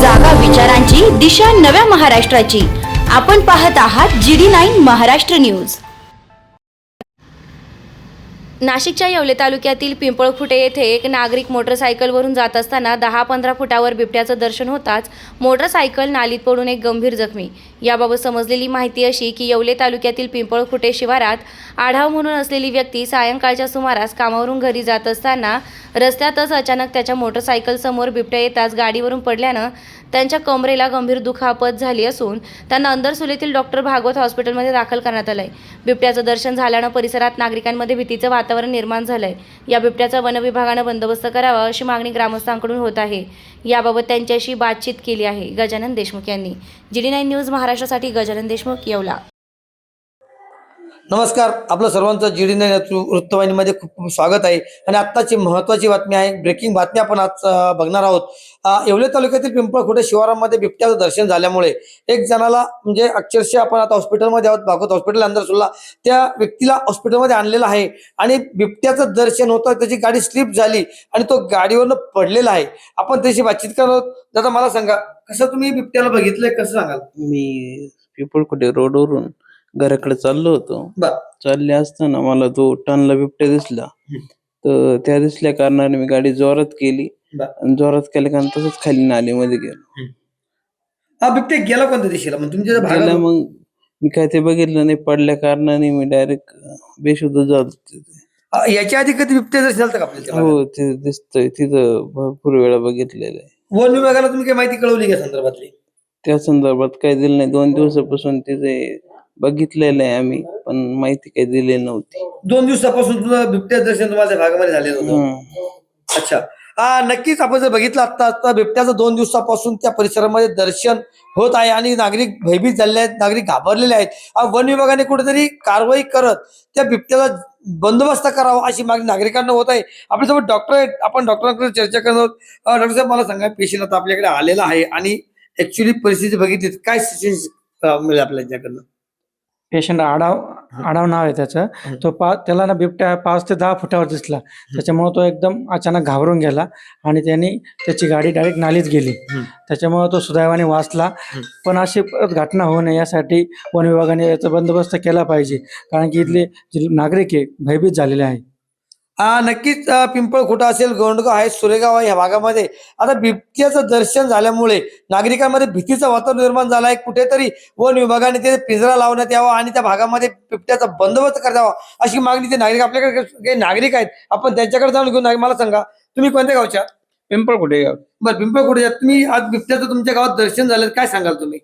जागा विचारांची, दिशा नव्या महाराष्ट्राची. आपण पाहत आहात GD9 महाराष्ट्र न्यूज. नाशिकच्या येवले तालुक्यातील पिंपळखुटे येथे एक नागरिक मोटरसायकलवरून जात असताना 10-15 फुटावर बिबट्याचं दर्शन होताच मोटरसायकल नालीत पडून एक गंभीर जखमी. याबाबत समजलेली माहिती अशी की येवले तालुक्यातील पिंपळखुटे शिवारात आढाव म्हणून असलेली व्यक्ती सायंकाळच्या सुमारास कामावरून घरी जात असताना रस्त्यातच अचानक त्याच्या मोटरसायकल समोर बिबट्या येताच गाडीवरून पडल्यानं त्यांच्या कमरेला गंभीर दुखापत झाली असून त्यांना अंदरसुलीतील डॉक्टर भागवत हॉस्पिटलमध्ये दाखल करण्यात आलंय. बिबट्याचं दर्शन झाल्यानं परिसरात नागरिकांमध्ये भीतीचं वातावरण निर्माण झालंय. या बिबट्याचा वन विभागानं बंदोबस्त करावा अशी मागणी ग्रामस्थांकडून होत आहे. याबाबत त्यांच्याशी बातचीत केली आहे गजानन देशमुख यांनी. GD9 न्यूज महाराष्ट्रासाठी गजानन देशमुख, येवला. नमस्कार, आपलं सर्वांचं GD9 वृत्तवाहिनीमध्ये खूप खूप स्वागत आहे. आणि आत्ताची महत्त्वाची बातमी आहे, ब्रेकिंग बातमी आपण आज बघणार आहोत. येवले तालुक्यातील पिंपळखुटे शिवारामध्ये बिबट्याचं दर्शन झाल्यामुळे एक जणाला म्हणजे अक्षरशः आपण आता हॉस्पिटलमध्ये आहोत, भागवत हॉस्पिटल अंदर सुद्धा त्या व्यक्तीला हॉस्पिटलमध्ये आणलेलं आहे. आणि बिबट्याचं दर्शन होतं, त्याची गाडी स्लिप झाली आणि तो गाडीवरनं पडलेला आहे. आपण त्याची बातचीत करत. दादा मला सांगा, कसं तुम्ही बिबट्याला बघितलंय, कसं सांगाल? मी पिंपळखुटे रोडवरून घराकडे चाललो होतो. बर. चालले असताना मला तो टनला बिबट्या दिसला. तर त्या दिसल्या कारणाने मी गाडी जोरात केली आणि जोरात केल्या कारण तसंच खाली नालीमध्ये गेलो. हा बिबट्या गेला कोणत्या दिशेला? मग तुमच्या गेला, मग मी काय ते बघितलं नाही. पडल्या कारणाने मी डायरेक्ट बेशुद्ध जात होते. याच्या आधी कधी बिबट्या दर्शन झालं का आपल्याला? हो, ते दिसतंय तिथं, भरपूर वेळा बघितलेलं आहे. वन विभागाला तुम्ही काही माहिती कळवली का संदर्भातली? त्या संदर्भात काही दिलं नाही. 2 दिवसापासून तिथे बघितलेलं आहे आम्ही, पण माहिती काही दिलेली नव्हती. 2 दिवसापासून तुझं बिबट्या दर्शन तुम्हाला भागामध्ये झालेलं होतं. अच्छा, नक्कीच आपण जर बघितलं आता बिबट्याचं 2 दिवसापासून त्या परिसरामध्ये दर्शन होत आहे आणि नागरिक भयभीत झालेले आहेत, नागरिक घाबरलेले आहेत. वन विभागाने कुठेतरी कारवाई करत त्या बिबट्याला बंदोबस्त करावा अशी मागणी नागरिकांना होत आहे. आपल्यासोबत डॉक्टर आहेत, आपण डॉक्टरांकडे चर्चा करणार आहोत. डॉक्टर साहेब मला सांगा, पेशंट आता आपल्याकडे आलेला आहे आणि ऍक्च्युली परिस्थिती बघितली काय सिच्युएशन मिळेल आपल्या याच्याकडनं? पेशंट आढाव नाव आहे त्याचं. तो त्याला ना बिबट्या 5 ते 10 फुटावर दिसला. त्याच्यामुळे तो एकदम अचानक घाबरून गेला आणि त्याची गाडी डायरेक्ट नालीत गेली. त्याच्यामुळे तो सुदैवाने वाचला. पण अशी परत घटना होऊ नये यासाठी वन विभागाने याचा बंदोबस्त केला पाहिजे, कारण की इथले जे नागरिक आहे भयभीत झालेले आहे. नक्कीच पिंपळखुटा असेल, गोंडगाव आहे, सुरेगाव आहे, या भागामध्ये आता बिबट्याचं दर्शन झाल्यामुळे नागरिकांमध्ये भीतीचं वातावरण निर्माण झालं आहे. कुठेतरी वन विभागाने ते पिंजरा लावण्यात यावा आणि त्या भागामध्ये बिबट्याचा बंदोबस्त करण्यात यावा अशी मागणी ते नागरिक, आपल्याकडे काही नागरिक आहेत, आपण त्यांच्याकडे जाऊन घेऊन. मला सांगा, तुम्ही कोणत्या गावच्या? पिंपळखुटे गाव. बरं, पिंपळखुटे तुम्ही आज बिबट्याचं तुमच्या गावात दर्शन झालं, काय सांगाल तुम्ही?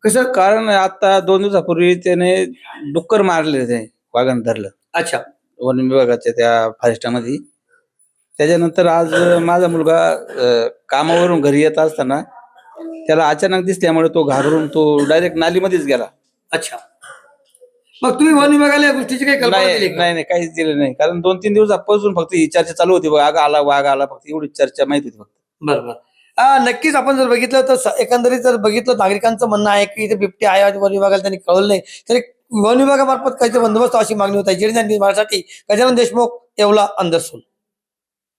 कसं, कारण आता 2 दिवसापूर्वी त्याने डुक्कर मारले, ते वाघानं धरलं. अच्छा. वन विभागाच्या त्या फॉरेस्टमध्ये. त्याच्यानंतर आज माझा मुलगा कामावरून घरी येत असताना त्याला अचानक दिसल्यामुळे तो घाबरून तो डायरेक्ट नालीमध्येच गेला. अच्छा, मग तुम्ही वन विभागाला या गोष्टीची काही कल्पना दिली का? नाही, काहीच दिलं नाही. कारण 2-3 दिवसापासून फक्त ही चर्चा चालू होती, वाघ आला, फक्त एवढी चर्चा माहिती होती फक्त. बरोबर. नक्कीच आपण जर बघितलं तर एकंदरीत जर बघितलं, नागरिकांचं म्हणणं आहे की इथे बिबटे आहे आणि वन विभागाला त्यांनी कळवलं नाही, तर वन विभागामार्फत काहीतरी बंदोबस्त अशी मागणी होत आहे. GD9 साठी गजानन देशमुख, येवला, अंदरसूल.